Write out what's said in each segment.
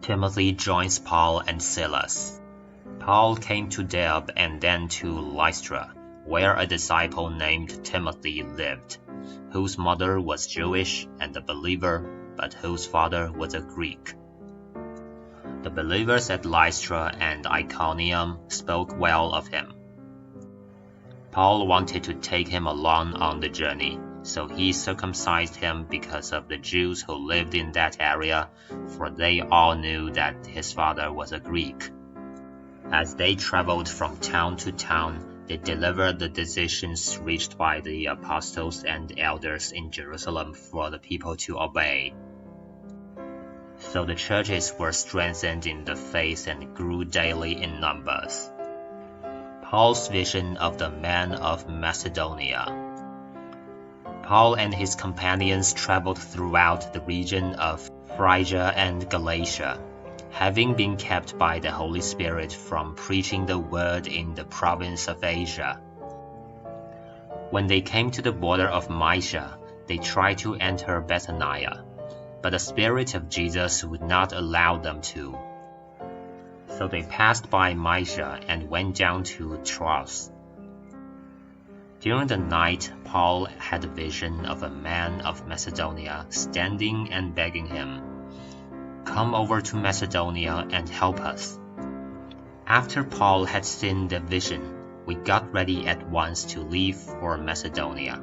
Timothy joins Paul and Silas. Paul came to Derbe and then to Lystra, where a disciple named Timothy lived, whose mother was Jewish and a believer, but whose father was a Greek. The believers at Lystra and Iconium spoke well of him. Paul wanted to take him along on the journey, so he circumcised him because of the Jews who lived in that area, for they all knew that his father was a Greek. As they traveled from town to town, they delivered the decisions reached by the apostles and elders in Jerusalem for the people to obey. So the churches were strengthened in the faith and grew daily in numbers. Paul's vision of the man of Macedonia. Paul and his companions traveled throughout the region of Phrygia and Galatia, having been kept by the Holy Spirit from preaching the word in the province of Asia. When they came to the border of Mysia, they tried to enter Bithynia, but the Spirit of Jesus would not allow them to. So they passed by Mysia and went down to Troas. During the night, Paul had a vision of a man of Macedonia standing and begging him, "Come over to Macedonia and help us." After Paul had seen the vision, we got ready at once to leave for Macedonia,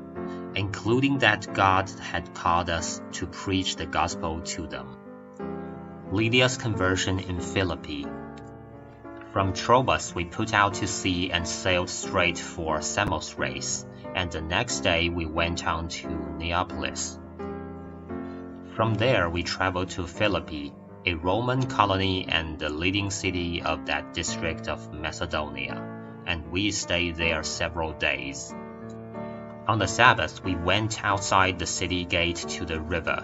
including that God had called us to preach the gospel to them. Lydia's conversion in Philippi. From Troas we put out to sea and sailed straight for Samothrace, and the next day we went on to Neapolis. From there we traveled to Philippi, a Roman colony and the leading city of that district of Macedonia, and we stayed there several days. On the Sabbath we went outside the city gate to the river,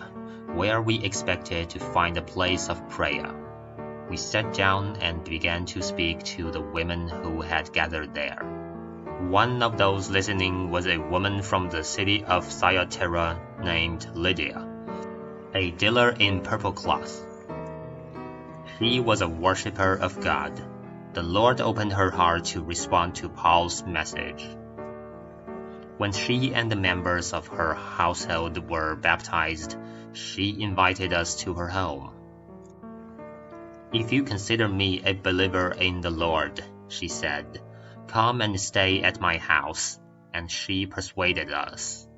where we expected to find a place of prayer. We sat down and began to speak to the women who had gathered there. One of those listening was a woman from the city of Thyatira named Lydia, a dealer in purple cloth. She was a worshiper of God. The Lord opened her heart to respond to Paul's message. When she and the members of her household were baptized, she invited us to her home. "If you consider me a believer in the Lord," she said, "come and stay at my house," and she persuaded us.